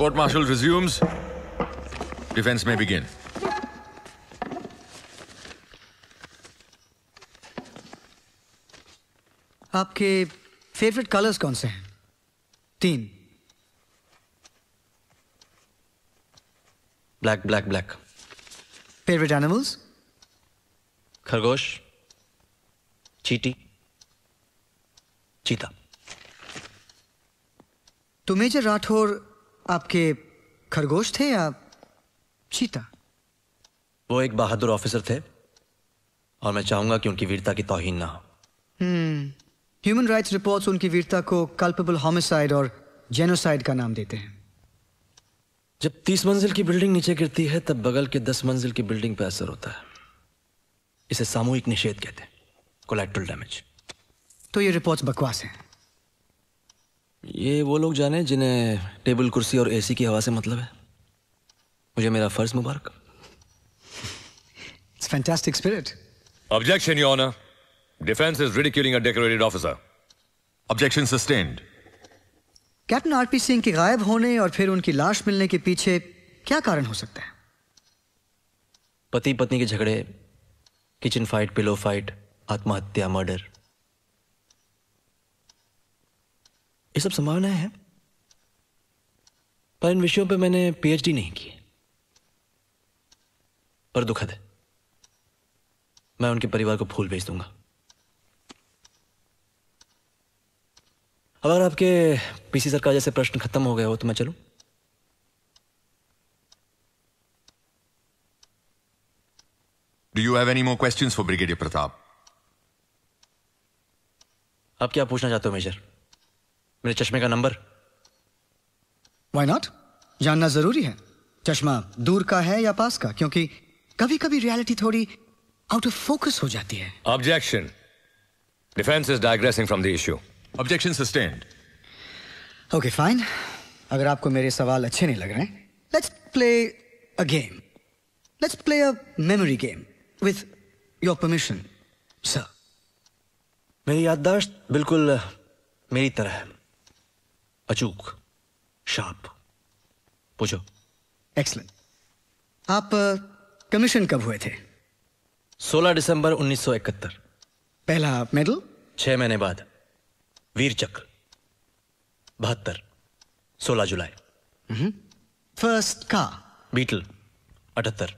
Court-martial resumes. Defense may begin. आपके favourite colours कौन से हैं? 3. Black black black. Favourite animals? खरगोश, चींटी, चीता. तो मेजर राठौर आपके खरगोश थे या चीता? वो एक बहादुर ऑफिसर थे और मैं चाहूंगा कि उनकी वीरता की तौहीन ना हो. ह्यूमन राइट्स रिपोर्ट्स उनकी वीरता को कल्पेबल होमिसाइड और जेनोसाइड का नाम देते हैं. जब 30 मंजिल की बिल्डिंग नीचे गिरती है तब बगल के 10 मंजिल की बिल्डिंग पर असर होता है. इसे सामूहिक निषेध कहते हैं, कोलैटरल डैमेज. तो ये रिपोर्ट्स बकवास हैं. ये वो लोग जाने जिन्हें टेबल कुर्सी और एसी की हवा से मतलब है. मुझे मेरा फर्ज मुबारक. It's fantastic spirit. Objection, Your Honor. Defense is ridiculing a decorated officer. Objection sustained. Captain RP Singh के गायब होने और फिर उनकी लाश मिलने के पीछे क्या कारण हो सकता है? पति पत्नी के झगड़े, किचन फाइट, पिलो फाइट, आत्महत्या, मर्डर, ये सब संभावनाएं हैं. पर इन विषयों पे मैंने पीएचडी नहीं की. पर दुखद है, मैं उनके परिवार को फूल भेज दूंगा. अगर आपके पीसी सरकार जैसे प्रश्न खत्म हो गए हो तो मैं चलूं? Do you have any more questions for Brigadier Pratap? आप क्या पूछना चाहते हो मेजर? मेरे चश्मे का नंबर? Why not? जानना जरूरी है. चश्मा दूर का है या पास का, क्योंकि कभी कभी रियलिटी थोड़ी आउट ऑफ फोकस हो जाती है. Objection. Defense is digressing from the issue. Objection sustained. Okay, fine. अगर आपको मेरे सवाल अच्छे नहीं लग रहे हैं, let's play a game. Let's play a memory game with your permission, sir. मेरी याददाश्त बिल्कुल मेरी तरह है, अचूक, शार्प. पूछो. Excellent. आप कमीशन कब हुए थे? 16 दिसंबर 1971. पहला मेडल? 6 महीने बाद. वीर चक्र 72. 16 जुलाई. First car? Beetle 78.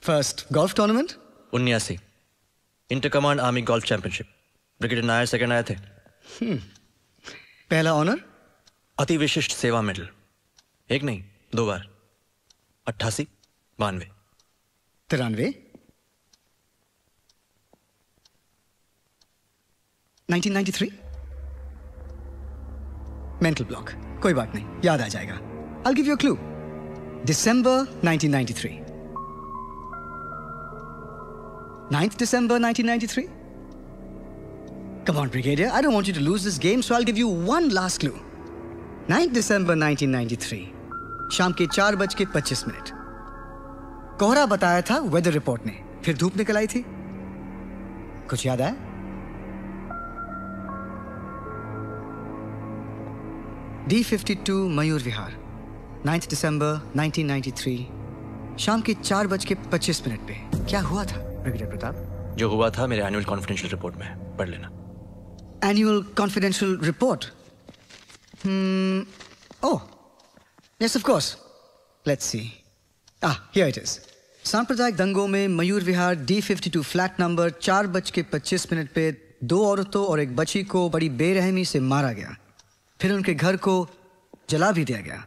First golf tournament? 79. Inter command army golf championship. Brigadier Nair second आए थे. पहला ऑनर? अति विशिष्ट सेवा मेडल. एक नहीं, 2 बार. 88, 92. 93? 1993? Mental block. कोई बात नहीं, याद आ जाएगा. I'll give you a clue. December 1993. 9th December 1993? Come on, Brigadier. I don't want you to lose this game, so I'll give you one last clue. 9th December 1993. शाम के 4:25. कोहरा बताया था वेदर रिपोर्ट ने, फिर धूप निकल आई थी. कुछ याद आया? D52 Mayur Vihar, 9th December 1993. शाम के 4:25 पे क्या हुआ था ब्रिगेडियर प्रताप? जो हुआ था मेरे एनुअल कॉन्फिडेंशियल रिपोर्ट में, पढ़ लेना. Annual confidential report? Oh, yes, of course. Let's see. Here it is. सांप्रदायिक दंगों में Mayur Vihar D52 flat number 4:25 पे 2 औरतों और एक बच्ची को बड़ी बेरहमी से मारा गया. फिर उनके घर को जला भी दिया गया.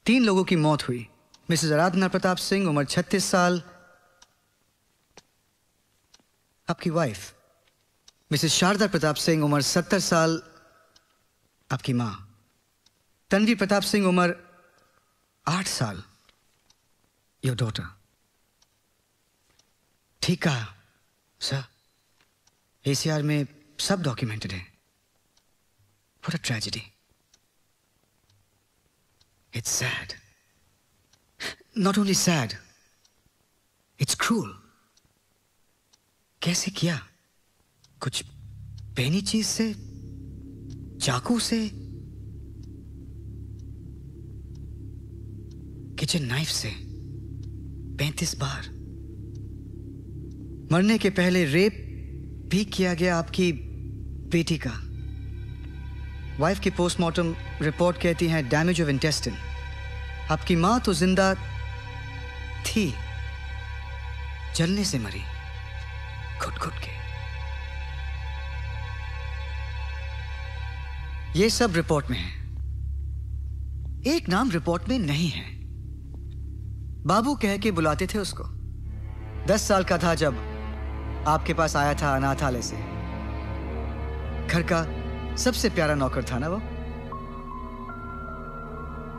3 लोगों की मौत हुई. मिसेस आराधना प्रताप सिंह, उम्र 36 साल, आपकी वाइफ. मिसेस शारदा प्रताप सिंह, उम्र 70 साल, आपकी मां. तन्वी प्रताप सिंह, उम्र 8 साल, योर डॉटर. ठीक कहा सर. एसीआर में सब डॉक्यूमेंटेड है. What a tragedy. It's sad. Not only sad, it's cruel. कैसे किया? कुछ बेनी चीज से? चाकू से? किचन नाइफ से 35 बार। मरने के पहले रेप भी किया गया आपकी बेटी का। वाइफ की पोस्टमार्टम रिपोर्ट कहती है डैमेज ऑफ इंटेस्टाइन। आपकी मां तो जिंदा थी, जलने से मरी, घुट घुट के। ये सब रिपोर्ट में है। एक नाम रिपोर्ट में नहीं है। बाबू कह के बुलाते थे उसको। 10 साल का था जब आपके पास आया था अनाथालय से। घर का सबसे प्यारा नौकर था ना वो।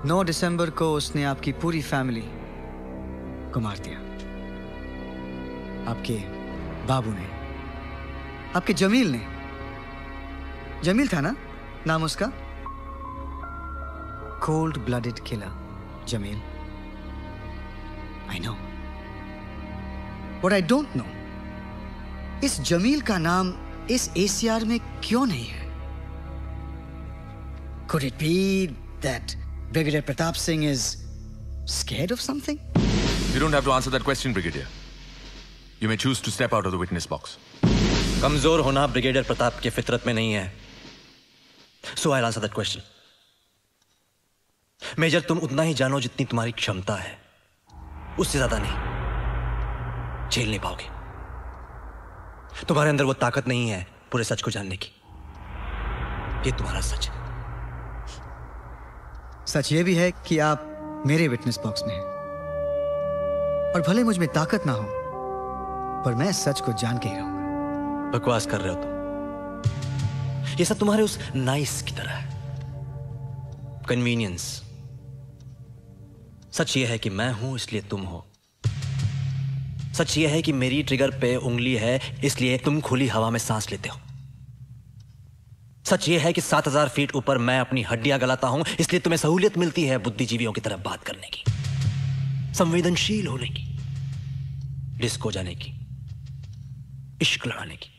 9 दिसंबर को उसने आपकी पूरी फैमिली को मार दिया। आपके बाबू ने, आपके जमील ने। जमील था ना नाम उसका? Cold blooded killer Jamil. I know. What I don't know, इस जमील का नाम इस ACR में क्यों नहीं है? Could it be that Brigadier Pratap Singh is scared of something? You don't have to answer that question, Brigadier. You may choose to step out of the witness box. कमजोर होना ब्रिगेडियर प्रताप की फितरत में नहीं है। So I'll answer that question. Major, तुम उतना ही जानो जितनी तुम्हारी क्षमता है, उससे ज्यादा नहीं। झेल नहीं पाओगे। तुम्हारे अंदर वो ताकत नहीं है पूरे सच को जानने की। ये तुम्हारा सच है। सच ये भी है कि आप मेरे विटनेस बॉक्स में हैं। और भले मुझ में ताकत ना हो, पर मैं सच को जान के ही रहूंगा। बकवास कर रहे हो तुम। ये सब तुम्हारे उस नाइस की तरह है, कन्वीनियंस। सच ये है कि मैं हूं इसलिए तुम हो। सच ये है कि मेरी ट्रिगर पे उंगली है इसलिए तुम खुली हवा में सांस लेते हो। सच ये है कि 7000 फीट ऊपर मैं अपनी हड्डियां गलाता हूं इसलिए तुम्हें सहूलियत मिलती है बुद्धिजीवियों की तरह बात करने की, संवेदनशील होने की, डिस्को जाने की, इश्क लड़ाने की,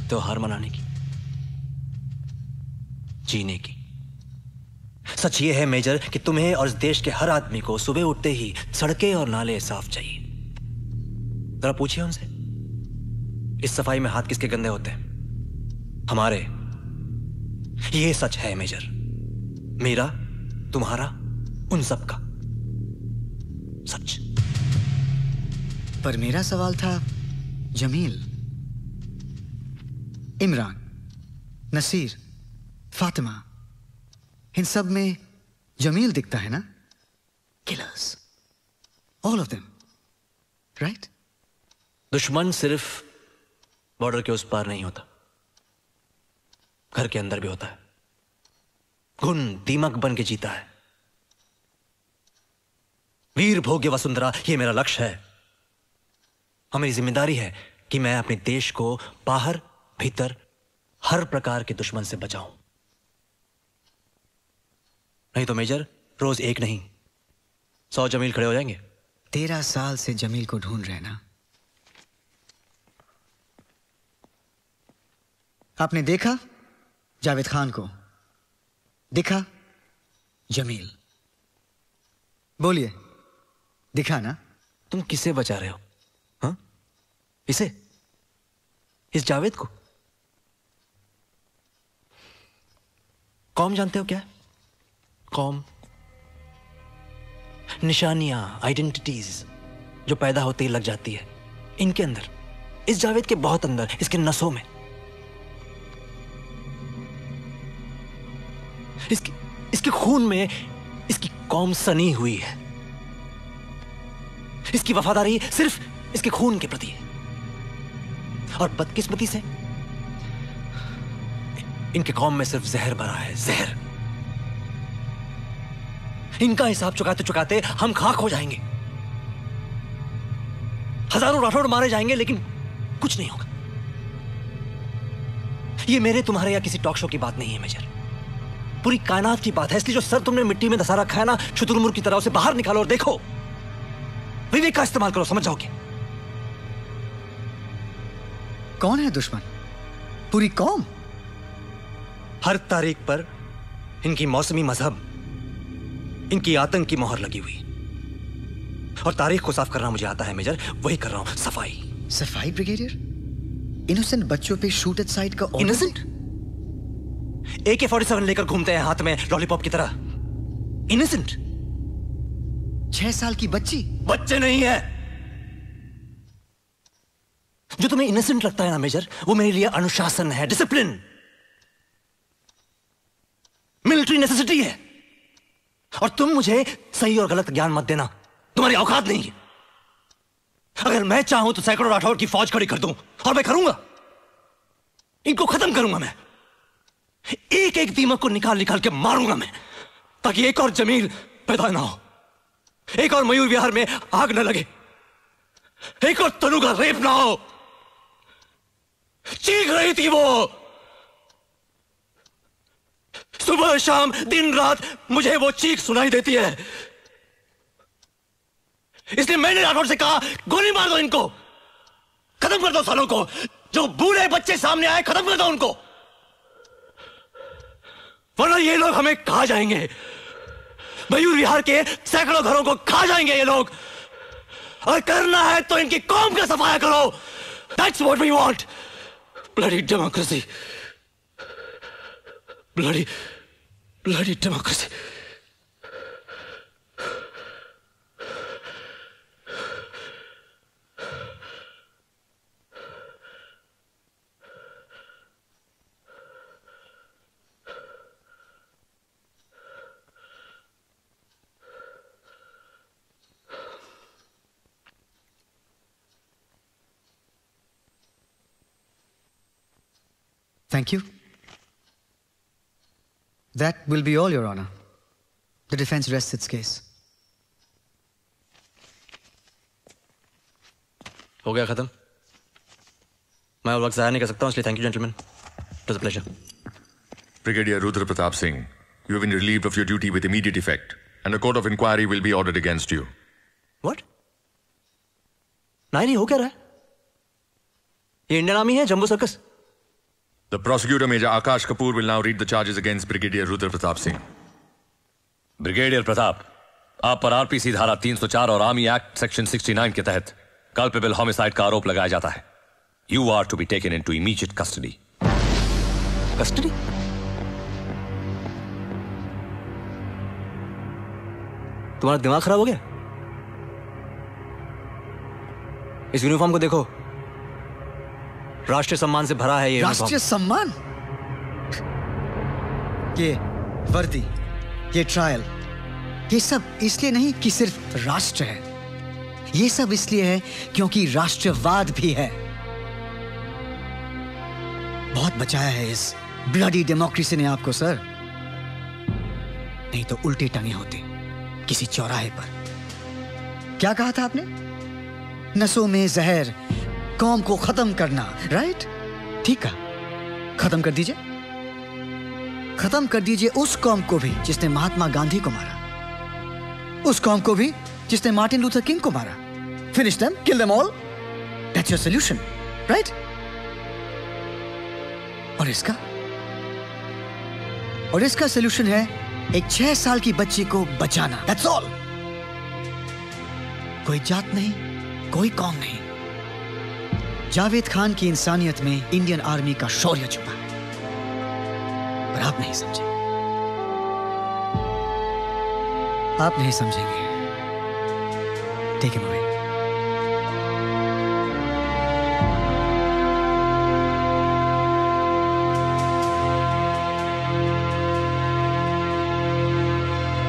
त्योहार मनाने की, जीने की। सच ये है मेजर कि तुम्हें और इस देश के हर आदमी को सुबह उठते ही सड़कें और नाले साफ चाहिए। जरा पूछिए उनसे, इस सफाई में हाथ किसके गंदे होते हैं? हमारे। ये सच है मेजर, मेरा, तुम्हारा, उन सब का सच। पर मेरा सवाल था जमील, इमरान, नसीर, फातिमा, इन सब में जमील दिखता है ना? Killers, all of them, right? दुश्मन सिर्फ बॉर्डर के उस पार नहीं होता, घर के अंदर भी होता है। घुन दीमक बन के जीता है। वीर भोग्य वसुंधरा, ये मेरा लक्ष्य है। और मेरी जिम्मेदारी है कि मैं अपने देश को बाहर भीतर हर प्रकार के दुश्मन से बचाऊं। नहीं तो मेजर, रोज एक नहीं 100 जमील खड़े हो जाएंगे। 13 साल से जमील को ढूंढ रहे ना। आपने देखा जावेद खान को, दिखा जमील। बोलिए, दिखा ना? तुम किसे बचा रहे हो? हाँ, इसे, इस जावेद को? कौम जानते हो क्या? कौम, निशानियां, आइडेंटिटीज जो पैदा होते ही लग जाती है इनके अंदर, इस जावेद के बहुत अंदर, इसके नसों में। इसके खून में इसकी कौम सनी हुई है। इसकी वफादारी सिर्फ इसके खून के प्रति है। और बदकिस्मती से इनके कौम में सिर्फ जहर भरा है, जहर। इनका हिसाब चुकाते चुकाते हम खाक हो जाएंगे। हजारों राठौड़ मारे जाएंगे लेकिन कुछ नहीं होगा। ये मेरे, तुम्हारे या किसी टॉक शो की बात नहीं है मेजर, पूरी कायनात की बात है। इसलिए जो सर तुमने मिट्टी में दसा रखा है ना, शुतुरमुर्ग की तरह उसे बाहर निकालो और देखो। विवेक का इस्तेमाल करो, समझ जाओगे। कौन है दुश्मन? पूरी कौम। हर तारीख पर इनकी मौसमी मजहब इनकी आतंक की मोहर लगी हुई। और तारीख को साफ करना मुझे आता है मेजर, वही कर रहा हूं। सफाई। सफाई ब्रिगेडियर? इनोसेंट बच्चों पे शूट एट साइट का ऑर्डर? इनोसेंट? AK-47 लेकर घूमते हैं हाथ में लॉलीपॉप की तरह। इनोसेंट? 6 साल की बच्ची? बच्चे नहीं है। जो तुम्हें इनोसेंट लगता है ना मेजर, वो मेरे लिए अनुशासन है, डिसिप्लिन, मिलिट्री नेसेसिटी है। और तुम मुझे सही और गलत ज्ञान मत देना, तुम्हारी औकात नहीं है। अगर मैं चाहूं तो सैकड़ों राठौर की फौज खड़ी कर दूं, और मैं करूंगा। इनको खत्म करूंगा मैं। एक एक दीमक को निकाल निकाल के मारूंगा मैं, ताकि एक और जमील पैदा ना हो, एक और मयूर विहार में आग न लगे, एक और तनु का रेप ना हो। चीख रही थी वो, सुबह शाम दिन रात मुझे वो चीख सुनाई देती है। इसलिए मैंने राठौर से कहा, गोली मार दो इनको, खत्म कर दो सालों को। जो बूढ़े बच्चे सामने आए, खत्म कर दो उनको, वरना ये लोग हमें खा जाएंगे। मयूर विहार के सैकड़ों घरों को खा जाएंगे ये लोग। और करना है तो इनकी कौम का सफाया करो। That's what we want. Bloody democracy. Bloody democracy. Thank you. That will be all, Your Honor. The defense rests its case. हो गया खत्म। मैं और वक्त ज़ाया नहीं कर सकता हूं, इसलिए thank you gentleman. It was a pleasure. Brigadier Rudra Pratap Singh, you have been relieved of your duty with immediate effect, and a court of inquiry will be ordered against you. What? नहीं हो क्या रहा है? ये Indian army है, जम्बो circus? The prosecutor Major Akash Kapoor will now read the charges against Brigadier Rudra Pratap Singh. Brigadier Pratap, आप पर RPC धारा 304 और आर्मी एक्ट सेक्शन 69 के तहत कल्पेबल होमिसाइड का आरोप लगाया जाता है। You are to be taken into immediate custody. Custody? तुम्हारा दिमाग खराब हो गया? इस यूनिफॉर्म को देखो, राष्ट्रीय सम्मान से भरा है ये राष्ट्रीय सम्मान? ये वर्दी, ये ट्रायल, ये सब इसलिए नहीं कि सिर्फ राष्ट्र है। ये सब इसलिए है क्योंकि राष्ट्रवाद भी है। बहुत बचाया है इस ब्लडी डेमोक्रेसी ने आपको सर, नहीं तो उल्टे टंगे होते किसी चौराहे पर। क्या कहा था आपने? नसों में जहर, कौम को खत्म करना, राइट? ठीक है, खत्म कर दीजिए। खत्म कर दीजिए उस कौम को भी जिसने महात्मा गांधी को मारा, उस कौम को भी जिसने मार्टिन लूथर किंग को मारा। Finish them, kill them all. That's your solution, right? और इसका सॉल्यूशन है एक 6 साल की बच्ची को बचाना। That's all. कोई जात नहीं, कोई कौम नहीं। जावेद खान की इंसानियत में इंडियन आर्मी का शौर्य छुपा है, पर आप नहीं समझे। आप नहीं समझेंगे। Take him away.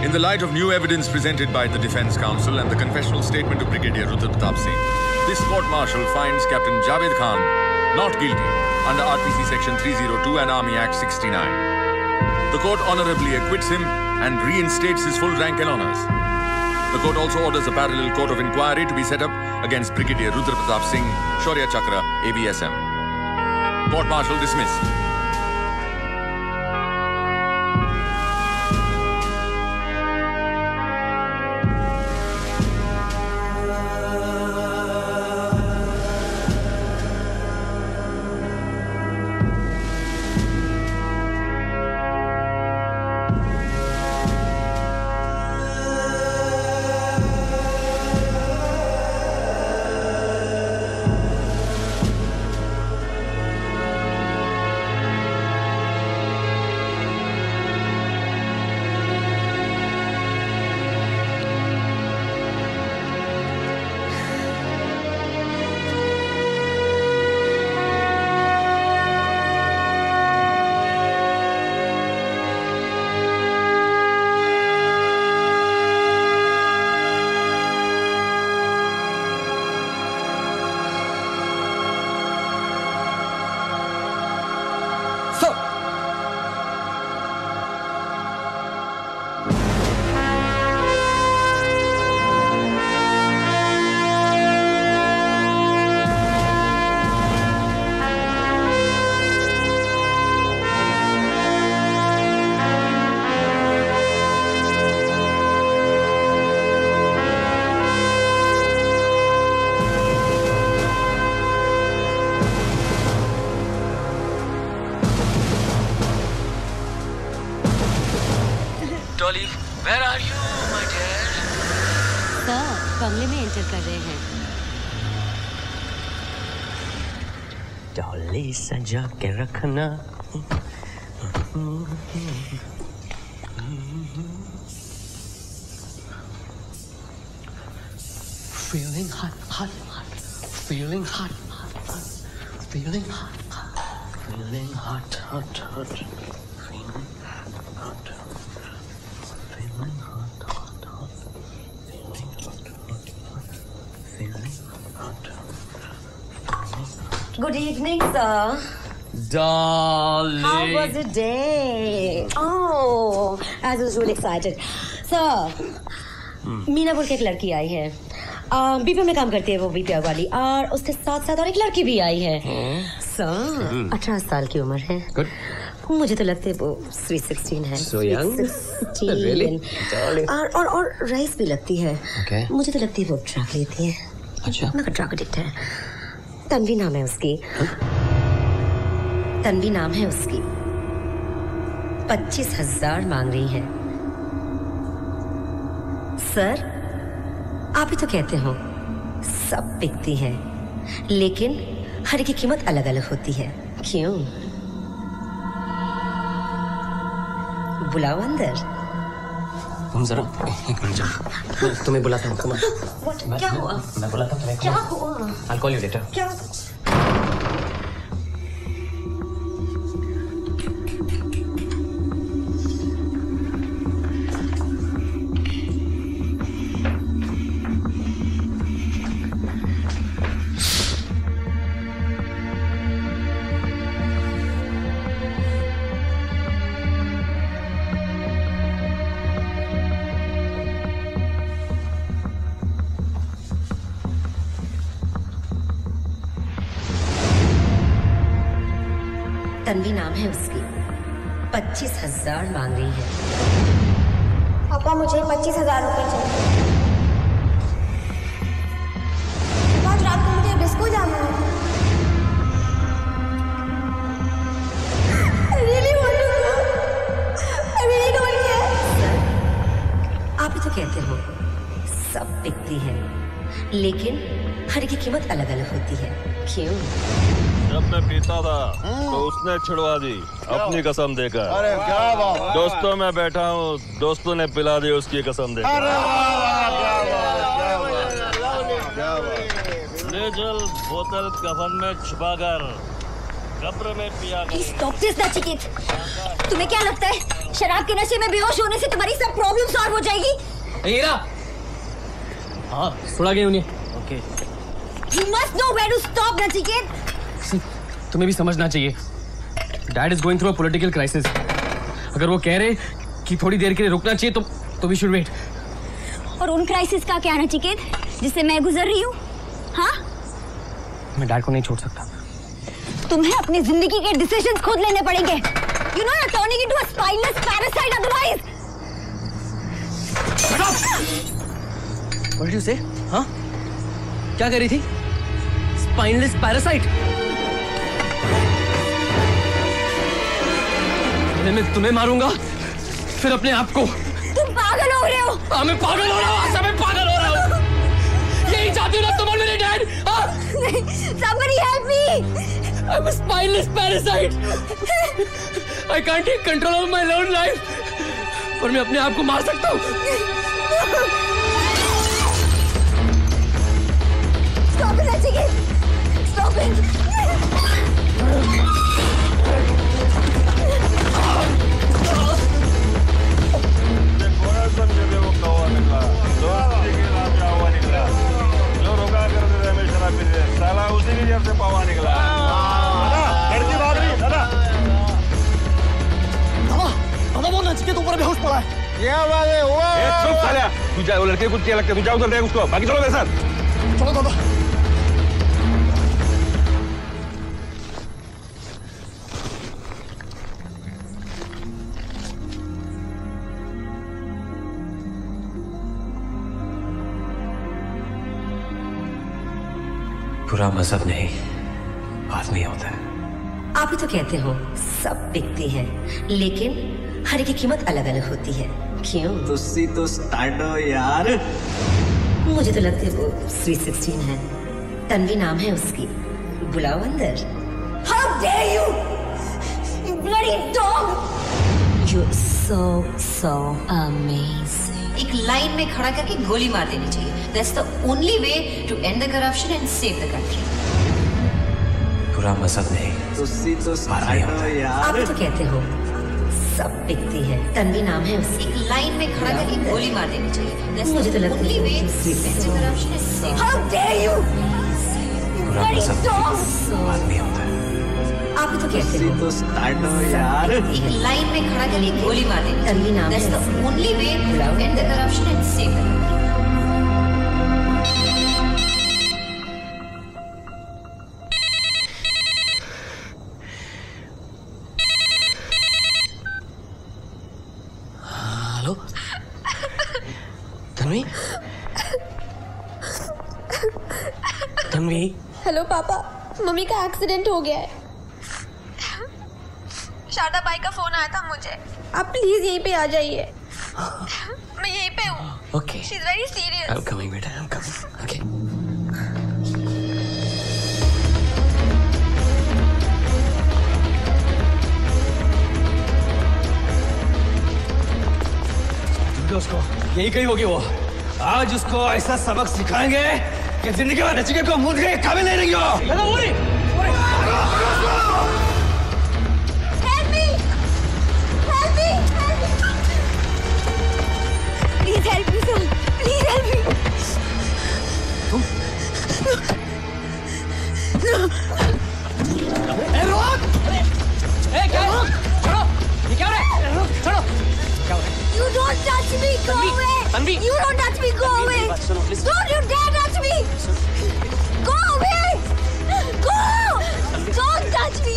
In the light of new evidence presented by the Defence Counsel and the confessional statement of Brigadier Rudra Pratap Singh, this court-martial finds Captain Javed Khan not guilty under RPC Section 302 and Army Act 69. The court honorably acquits him and reinstates his full rank and honours. The court also orders a parallel court of inquiry to be set up against Brigadier Rudra Pratap Singh, Shaurya Chakra, AVSM. Court-martial dismissed. डोली सजा के रखना। Feeling hot, hot, hot. Feeling hot, hot, hot. Feeling hot, hot. Feeling hot, hot, hot. Feeling hot. Feeling hot, hot, hot. Feeling hot, hot, hot. Feeling hot. Good evening, sir. Darling. How was the day? Oh, I was really excited. Sir, Meena बोल के एक लड़की आई है। BPO में काम करती है वो, बीपीओ वाली, और उसके साथ साथ और एक लड़की भी आई है। सर 18 साल की उम्र है। Good. मुझे तो लगता है वो स्वीट 16 है। So young? 16। Really? Darling. और राइस भी लगती है। Okay. मुझे तो लगती है वो ड्रग लेती है। अच्छा। मगर ड्रग एडिक्ट है। तन्वी नाम है उसकी। तन्वी नाम है उसकी। 25,000 मांग रही है। सर, आप ही तो कहते हो सब बिकती है, लेकिन हर एक की कीमत अलग अलग होती है। क्यों? बुलाओ अंदर। तुम जरा एक मिनट जाओ, मैं तुम्हें बुलाता हूँ। क्या हुआ? मैं बुलाता हूँ तुम्हें। क्या हुआ? I'll call you later. क्या? तन्वी नाम है उसकी। 25,000 मांग रही है। पापा मुझे 25,000 रुपए चाहिए। आज रात को मुझे डिस्को जाना है। I really want to go. I really don't care. आप ही तो कहते हो सब बिकती है, लेकिन हर एक की कीमत अलग अलग होती है। क्यों? जब मैं पीता था तो उसने छुड़वा दी अपनी कसम देकर। अरे क्या बात। दोस्तों में बैठा हूँ, दोस्तों ने पिला दी उसकी कसम देकर। ले चल बोतल कफन में छुपाकर कब्र में पिया कर। Stop this, Nachiket. तुम्हें क्या लगता है शराब के नशे में बेहोश होने से तुम्हारी सब प्रॉब्लम सॉल्व हो जाएगी? हीरा। हाँ, सुना गई उन्हें। Okay. You must know where to stop, Nachiket. तुम्हें भी समझना चाहिए, dad is going through a political crisis. अगर वो कह रहे कि थोड़ी देर के लिए रुकना चाहिए तो वी शुड वेट। और उन क्राइसिस का क्या, नचिकेत, जिससे मैं गुजर रही हूँ? हाँ, मैं डैड को नहीं छोड़ सकता। तुम्हें अपनी जिंदगी के डिसीजंस खुद लेने पड़ेंगे। You know you're turning into a spineless parasite otherwise. What did you say? हाँ? क्या कह रही थी? Spineless parasite? मैं तुम्हें मारूंगा, फिर अपने आप को। तुम पागल हो रहे हो। हाँ, मैं पागल हो रहा हूँ, मैं पागल हो रहा हूँ। यही चाहती हूँ ना तुम और मेरे dad. Somebody help me. I'm a spineless parasite. I can't take control of my own life. पर मैं अपने आप को मार सकता हूँ। Stop it, Nachikeet. Stop it. समझे थे वो कौवा निकला, दोस्ती के नाम पे हवा निकला, जो रोका करते थे हमें शराब पीते थे, साला उसी की जेब से पावा निकला। लड़की भाग रही, दादा। दादा वो नचिकेत ऊपर बेहोश पड़ा है। क्या बात है? चुप साला, तू जा, वो लड़के को क्या लगता है? तू जा उधर देख उसको, बाकी चलो मेरे साथ। चलो दादा। बुरा मजहब नहीं, आदमी होता है। आप ही तो कहते हो सब बिकती है, लेकिन हर एक की कीमत अलग अलग होती है। क्यों? तुसी तो स्टार्ट हो यार। मुझे तो लगता है वो स्वीट 16 है। तन्वी नाम है उसकी। बुलाओ अंदर। dare you? You bloody dog! You're so amazing. एक लाइन में खड़ा करके गोली मार देनी चाहिए. That's the only way to end the corruption and save the country. पूरा मजहब नहीं. आप तो कहते हो सब बिकती है. तन्वी नाम है उसकी. एक लाइन में खड़ा करके गोली मार देनी चाहिए. मुझे तो लगता है How dare you? पूरा मजहब आदमी होता है. आप तो कहते हो एक लाइन में खड़ा करके गोली मार देनी तन्वी नाम है. That's the only way to end the corruption and save the country. Hello Tanvi. Tanvi. Hello पापा, मम्मी का एक्सीडेंट हो गया है. शारदा बाई का फोन आया था मुझे. आप प्लीज यहीं पे आ जाइए. मैं यहीं पे हूँ. Okay. She is very serious. I am coming बेटा. I am coming. ओके. उसको यही कही होगी वो. आज उसको ऐसा सबक सिखाएंगे कि जिंदगी में नचिकेत को मुंह के काबिल नहीं रहेगी वो. Help me! Help me! Help me! Please help me, sir. Please help me. रोक! क्या रोक? छोड़ो. ये क्या हो रहा है? रोक. छोड़ो. क्या हो रहा है? You don't touch me. Go away. Tanvi. You don't touch me. Go away. Don't you dare touch me. Go away. Go. Don't touch me.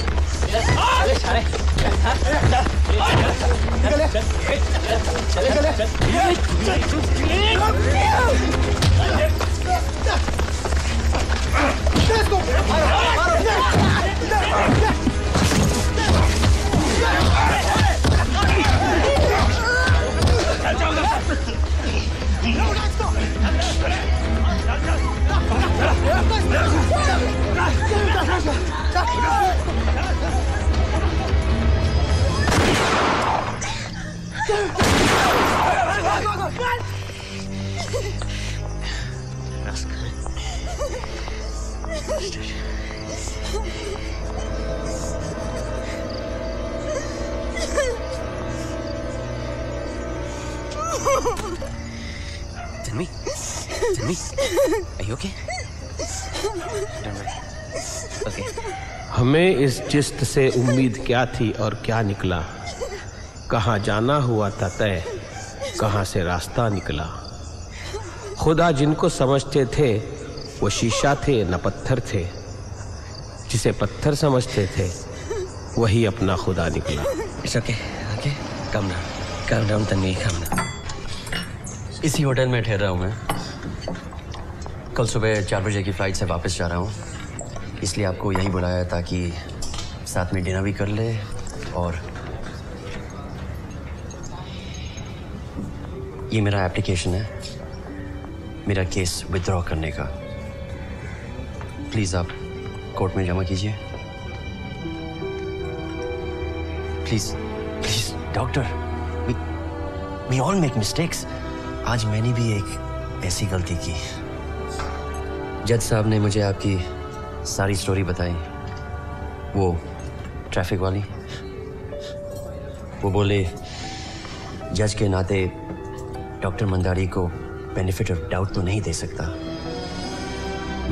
Tanvi. Tanvi. Are you okay? Don't worry. Okay. हमें इस जिस्त से उम्मीद क्या थी और क्या निकला. कहाँ जाना हुआ था तय, कहाँ से रास्ता निकला. खुदा जिनको समझते थे वो शीशा थे न पत्थर थे. जिसे पत्थर समझते थे वही अपना खुदा निकला. It's okay. Okay. Calm down. Calm down, Tanvi. Calm down. इसी होटल में ठहर रहा हूँ मैं. कल सुबह 4 बजे की फ्लाइट से वापस जा रहा हूँ. इसलिए आपको यहीं बुलाया ताकि साथ में डिनर भी कर ले. और ये मेरा एप्लीकेशन है मेरा केस विथड्रॉ करने का. प्लीज आप कोर्ट में जमा कीजिए. Please please doctor. We all make mistakes. आज मैंने भी एक ऐसी गलती की. जज साहब ने मुझे आपकी सारी स्टोरी बताई. वो ट्रैफिक वाली. वो बोले जज के नाते डॉक्टर मंदारी को बेनिफिट ऑफ डाउट तो नहीं दे सकता,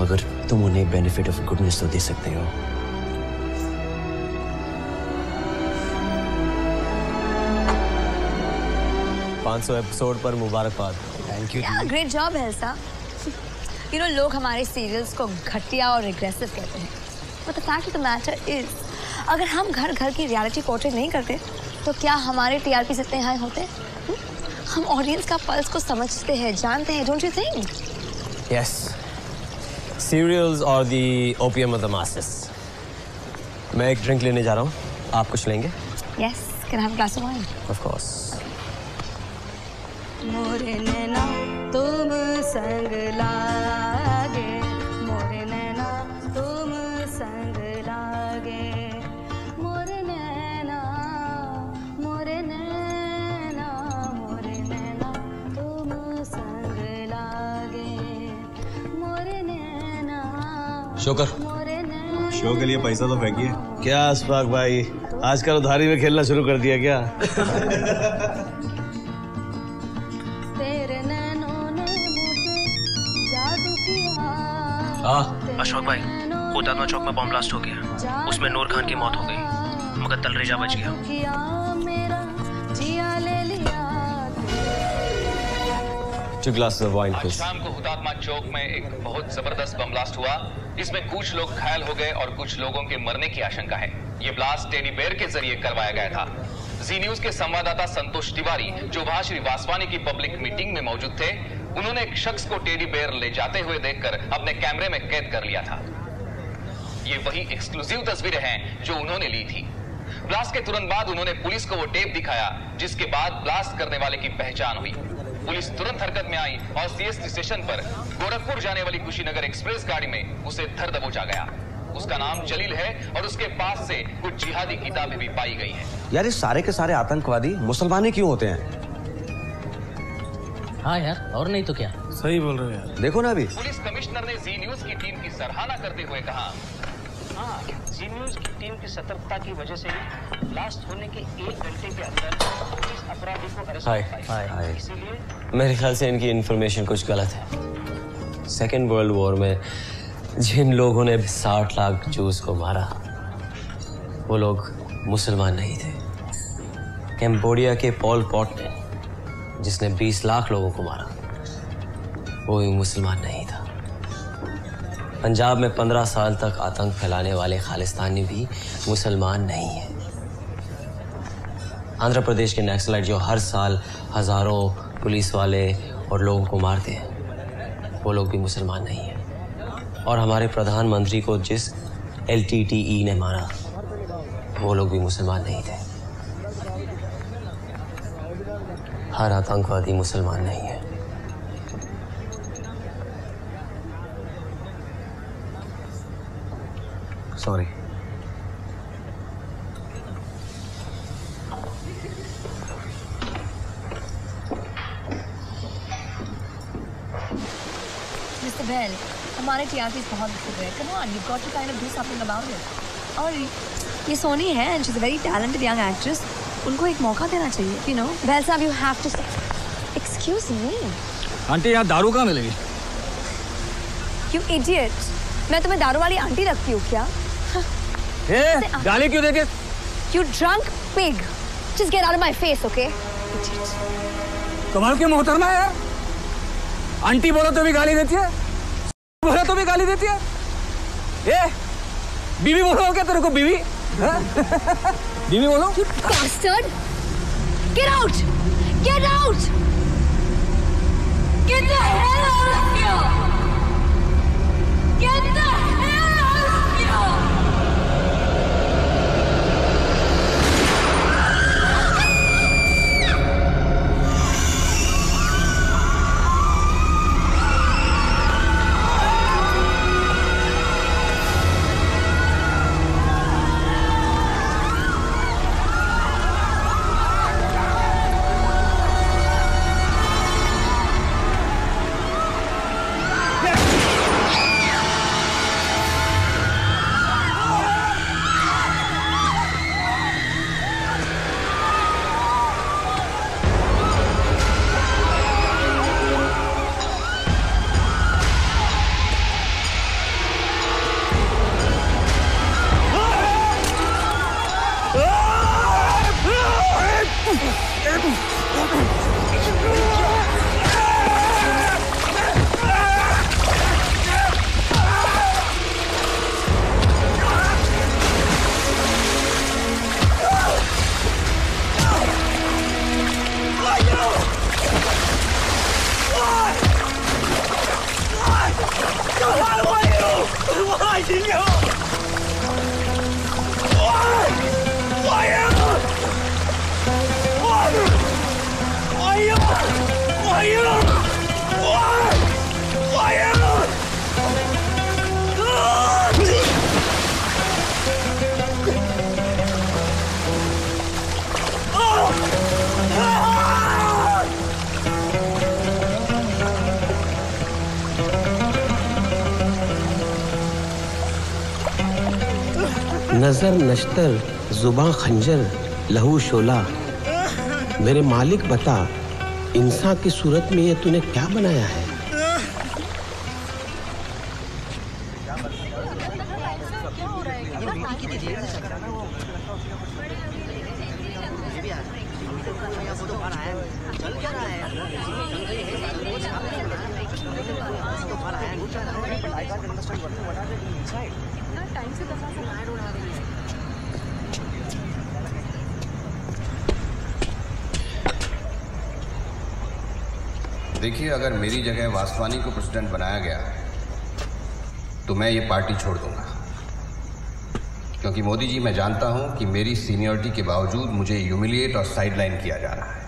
मगर तुम उन्हें बेनिफिट ऑफ गुडनेस तो दे सकते हो. एपिसोड पर मुबारकबाद. Thank you. Great job Elsa. You know लोग हमारे सीरियल्स को घटिया और रिग्रेसिव कहते हैं, but the fact of the matter is अगर हम घर घर की रियलिटी पोर्ट्रेट नहीं करते तो क्या हमारे टीआरपी इतने हाई होते? हम ऑडियंस का पल्स को समझते हैं, जानते हैं. Don't you think? Yes. Serials और the opium of the masses. मैं एक ड्रिंक लेने जा रहा हूँ. आप कुछ लेंगे? Yes. Can I have a glass of wine? Of course. मोरे नैना तुम संग लागे, मोरे नैना तुम संग लागे. शो कर। शो के लिए पैसा तो फेंकिए। क्या अशफाक भाई, आजकल उधारी में खेलना शुरू कर दिया क्या? अशोक भाई, हुतात्मा चौक में बॉम्ब ब्लास्ट हो गया। उसमें नूर खान की मौत हो गई, मगर तलरेजा बच गया। आज शाम को हुतात्मा चौक में एक बहुत जबरदस्त बम ब्लास्ट हुआ। इसमें कुछ लोग घायल हो गए और कुछ लोगों के मरने की आशंका है। ये ब्लास्ट टेडी बेयर के जरिए करवाया गया था। जी न्यूज के संवाददाता संतोष तिवारी, जो वहां श्री वासवानी की पब्लिक मीटिंग में मौजूद थे, उन्होंने एक शख्स को टेडी बेयर ले जाते हुए देखकर अपने कैमरे में कैद कर लिया था। ये वही एक्सक्लूसिव तस्वीरें हैं जो उन्होंने ली थी। ब्लास्ट के तुरंत बाद उन्होंने पुलिस को वो टेप दिखाया, जिसके बाद ब्लास्ट करने वाले की पहचान हुई। पुलिस तुरंत हरकत में आई और सीएसटी स्टेशन पर गोरखपुर जाने वाली कुशीनगर एक्सप्रेस गाड़ी में उसे धर दबोचा गया। उसका नाम जलील है और उसके पास से कुछ जिहादी किताबें भी पाई गई हैं। यार, ये सारे के सारे आतंकवादी मुसलमान क्यों होते हैं? हाँ यार, और नहीं तो क्या। सही बोल रहे हो यार। देखो ना अभी पुलिस कमिश्नर ने जी न्यूज की टीम की सराहना करते हुए कहा, हाँ, जी न्यूज की टीम की सतर्कता की वजह से ब्लास्ट होने के 1 घंटे के अंदर पुलिस अपराधी को अरेस्ट कर पाई। इसीलिए मेरे ख्याल से इनकी इन्फॉर्मेशन कुछ गलत है। सेकेंड वर्ल्ड वॉर में जिन लोगों ने 60 लाख जूस को मारा, वो लोग मुसलमान नहीं थे। कैम्बोडिया के पॉल पॉट ने, जिसने 20 लाख लोगों को मारा, वो भी मुसलमान नहीं था। पंजाब में 15 साल तक आतंक फैलाने वाले खालिस्तानी भी मुसलमान नहीं है। आंध्र प्रदेश के नक्सलाइट जो हर साल हजारों पुलिस वाले और लोगों को मारते हैं, वो लोग भी मुसलमान नहीं हैं। और हमारे प्रधानमंत्री को जिस LTTE ने मारा, वो लोग भी मुसलमान नहीं थे। हर आतंकवादी मुसलमान नहीं है। सॉरी। Mr. Bell, हमारे TRPs बहुत अच्छे हैं। Come on, you've got to kind of do something about it. और ये सोनी है and she's a very talented young actress. उनको एक मौका देना चाहिए, you know. Bell साहब, you have to. Excuse me. Aunty, यहाँ दारू कहाँ मिलेगी? You idiot. मैं तुम्हें दारू वाली आंटी लगती हूँ क्या? गाली क्यों देती है? You drunk pig. Just get out of my face, okay? कमाल की मोहतरमा है यार। आंटी बोलो तो भी गाली देती है, बोलो तो भी गाली देती है। बीवी बोलो क्या तेरे को? बीवी बीवी बोलो। You bastard! Get out! Get out! Get the hell out of here! Get the hell out of here! नजर नश्तर, जुबां खंजर, लहू शोला। मेरे मालिक बता, इंसान की सूरत में ये तूने क्या बनाया है? देखिए, अगर मेरी जगह वासवानी को प्रेसिडेंट बनाया गया तो मैं ये पार्टी छोड़ दूंगा, क्योंकि मोदी जी, मैं जानता हूं कि मेरी सीनियरिटी के बावजूद मुझे ह्यूमिलिएट और साइडलाइन किया जा रहा है।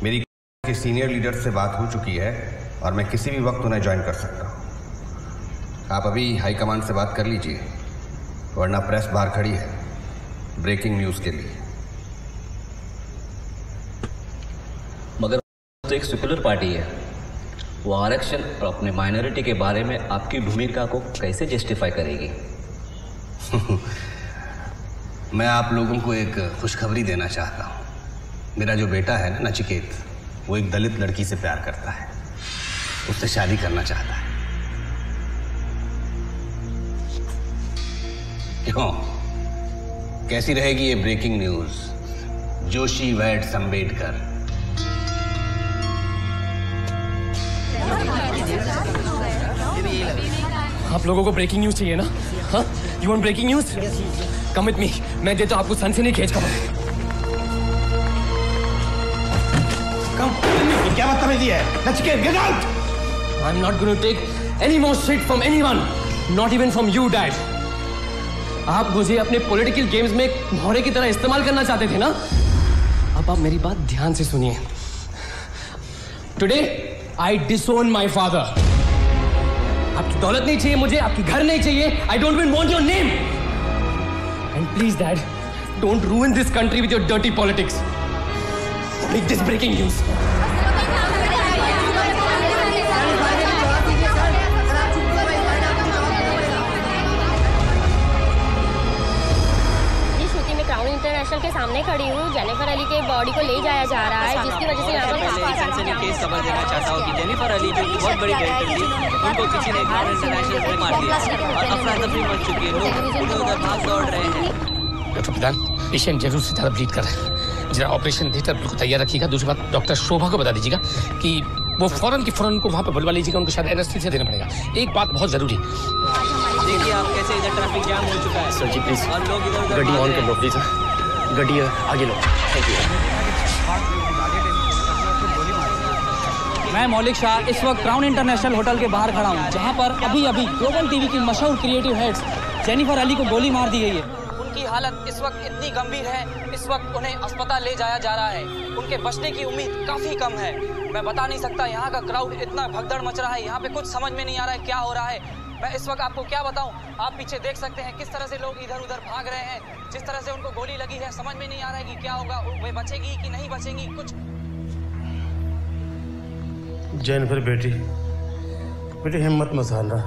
मेरी के सीनियर लीडर से बात हो चुकी है और मैं किसी भी वक्त उन्हें ज्वाइन कर सकता हूं। आप अभी हाईकमान से बात कर लीजिए, वरना प्रेस बाहर खड़ी है ब्रेकिंग न्यूज के लिए। मगर तो एक सेक्युलर पार्टी है, वो आरक्षण और अपने माइनॉरिटी के बारे में आपकी भूमिका को कैसे जस्टिफाई करेगी? मैं आप लोगों को एक खुशखबरी देना चाहता हूँ। मेरा जो बेटा है ना, नचिकेत, वो एक दलित लड़की से प्यार करता है, उससे शादी करना चाहता है। क्यों, कैसी रहेगी ये breaking news? Joshi weds Ambedkar. आप लोगों को ब्रेकिंग न्यूज चाहिए ना? हाँ, you want breaking news? Come with me, मैं देता हूं आपको सनसनी खींच खबर। कम, क्या बदतमीजी है? Nachiket, get out! I am not going to take any more shit from anyone, not even from you dad. आप मुझे अपने पॉलिटिकल गेम्स में एक मोहरे की तरह इस्तेमाल करना चाहते थे ना? अब आप मेरी बात ध्यान से सुनिए। Today I disown my father. आपकी दौलत नहीं चाहिए मुझे, आपकी घर नहीं चाहिए। I don't even want your name. And please dad, don't ruin this country with your dirty politics. Make this breaking news. International के सामने खड़ी हूँ। जेनिफर अली के बॉडी को ले जाया जा रहा है, जिसकी वजह से यहाँ पर केस खबर देना चाहता हूँ कि जेनिफर अली जो कि बहुत बड़ी डायरेक्टर थी, उनको किसी ने इंटरनेशनल में मार दिया और अफरा तफरी मच चुकी है। लोग इधर उधर भाग दौड़ रहे हैं। डॉक्टर प्रधान, पेशेंट जरूर से ज़्यादा ब्लीड कर रहा है, जरा ऑपरेशन थिएटर बिल्कुल तैयार रखिएगा। दूसरी बात, डॉक्टर शोभा को बता दीजिएगा कि वो फौरन की फौरन उनको वहाँ पे बुलवा लीजिएगा, उनको शायद एनेस्थीसिया देना पड़ेगा। एक बात बहुत जरूरी, देखिए आप कैसे इधर ट्रैफिक जाम हो चुका है सर जी प्लीज, और लोग इधर उधर गाड़ी ऑन कर लो प्लीज। गाड़ी आगे लो, थैंक यू। मैं मौलिक शाह इस वक्त क्राउन इंटरनेशनल होटल के बाहर खड़ा हूँ, जहाँ पर अभी ग्लोबल टीवी की मशहूर क्रिएटिव हेड्स जेनिफर अली को गोली मार दी गई है। उनकी हालत इस वक्त इतनी गंभीर है, इस वक्त उन्हें अस्पताल ले जाया जा रहा है। उनके बचने की उम्मीद काफी कम है। मैं बता नहीं सकता, यहाँ का क्राउड इतना भगदड़ मच रहा है, यहाँ पे कुछ समझ में नहीं आ रहा है क्या हो रहा है। मैं इस वक्त आपको क्या बताऊं, आप पीछे देख सकते हैं किस तरह से लोग इधर उधर भाग रहे हैं, जिस तरह से उनको गोली लगी है। समझ में नहीं आ रहा है कि क्या होगा, वे बचेगी कि नहीं बचेंगी। कुछ जेनिफर बेटी, हिम्मत मत हारना,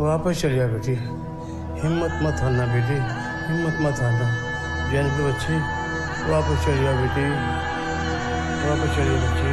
वापस चल जा बेटी, हिम्मत मत हारना बेटी, हिम्मत मत हारना। जेनिफर बच्ची, वापस चल जा बेटी, वापस चल जा बच्ची।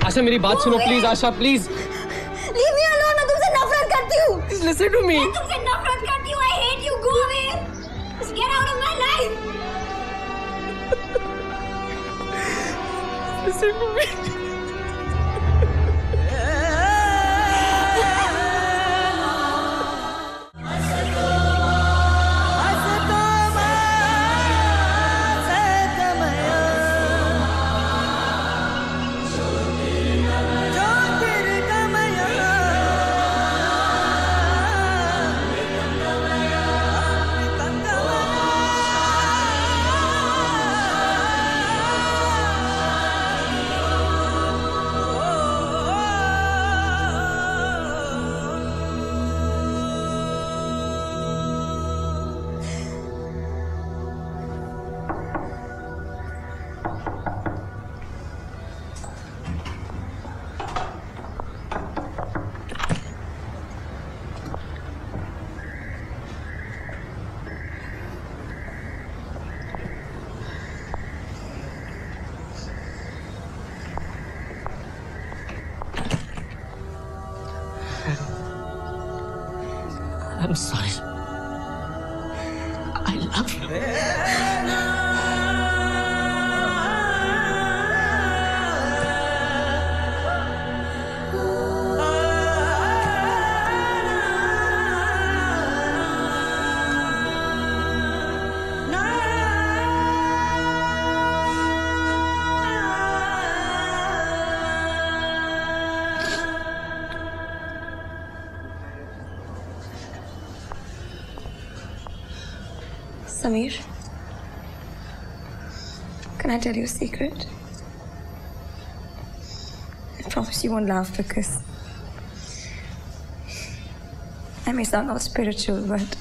आशा मेरी बात सुनो please. Asha please, leave me alone, मैं तुमसे नफरत करती हूँ। Please listen to me. मैं तुमसे नफरत करती हूँ। I hate you, go away, just get out of my life. Listen to me. I'm sorry. I love you. Samir, can I tell you a secret? I promise you won't laugh because I may sound all spiritual, but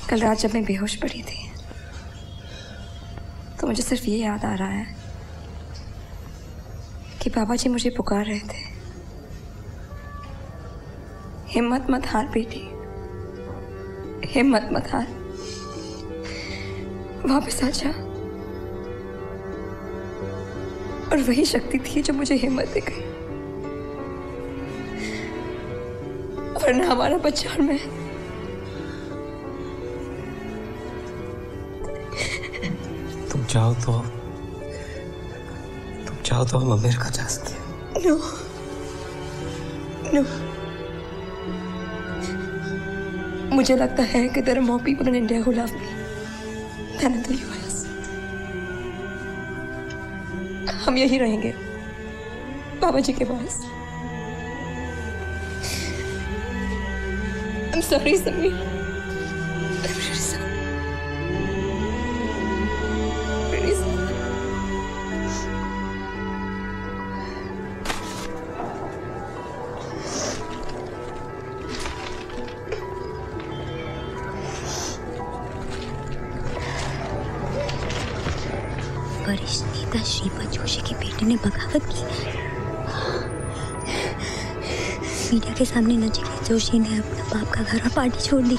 कल रात जब मैं बेहोश पड़ी थी तो मुझे सिर्फ ये याद आ रहा है कि बाबा जी मुझे पुकार रहे थे, हिम्मत मत हार बेटी, हिम्मत मत हार, वापस आ जा। और वही शक्ति थी जो मुझे हिम्मत दे गई, वरना हमारा बच्चा और मैं तुम चाहो तो हम अमेरिका जा सकते हैं। नो नो, मुझे लगता है कि there are more people in India who love me than in the US. हम यही रहेंगे बाबा जी के पास। I'm sorry, Samir. I'm really sorry. Really sorry. वरिष्ठ नेता श्रीपद जोशी के बेटे ने बगावत की। मीडिया के सामने नचिकेत जोशी ने अपना बाप का घर और पार्टी छोड़ दी।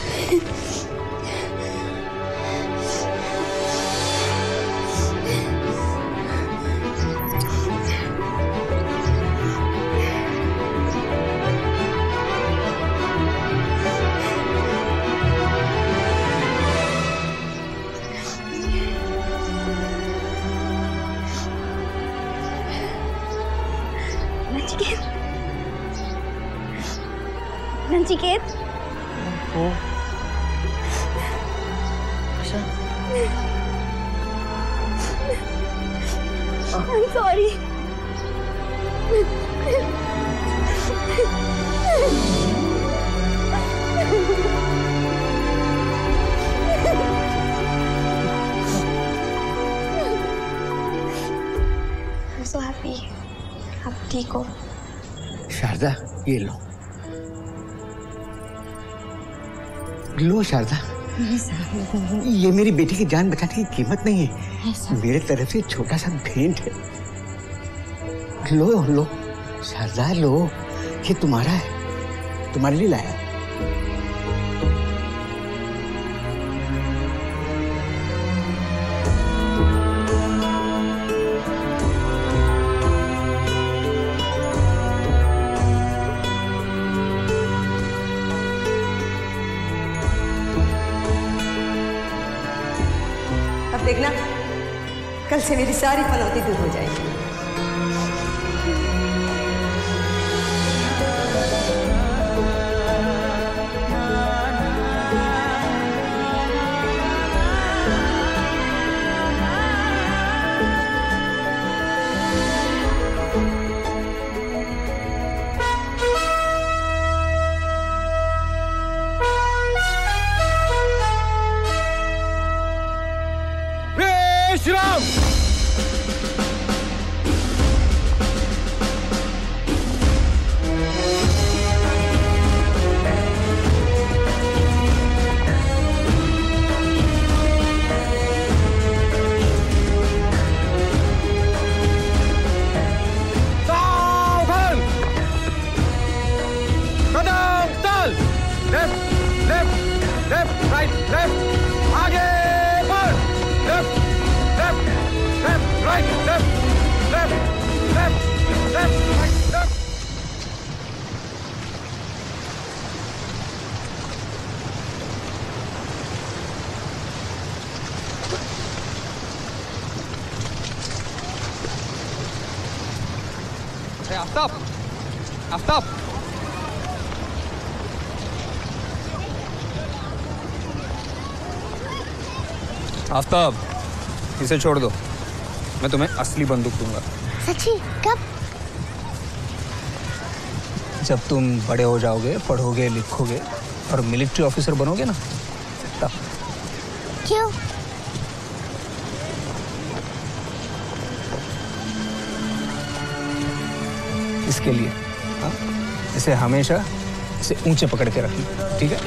Nachiket, I'm sorry. I'm so happy. आप ठीक हो? शारदा, ये लो लो शारदा, ये मेरी बेटी की जान बचाने की कीमत नहीं है, मेरे तरफ से छोटा सा भेंट है। लो लो शारदा, लो, ये तुम्हारा है, तुम्हारे लिए लाया। देखना, कल से मेरी सारी फलौती दूर हो जाएगी। श्रीराम, सावधान, कदम चल, left left left right left, आगे बढ़, left left, right, left, left, left, left, right, left. Aftab, Aftab. Aftab, इसे छोड़ दो, मैं तुम्हें असली बंदूक दूंगा। सच्ची? कब? जब तुम बड़े हो जाओगे, पढ़ोगे, लिखोगे और मिलिट्री ऑफिसर बनोगे ना, तब। क्यों? इसके लिए, हाँ? इसे हमेशा इसे ऊंचे पकड़ के रखना, ठीक है?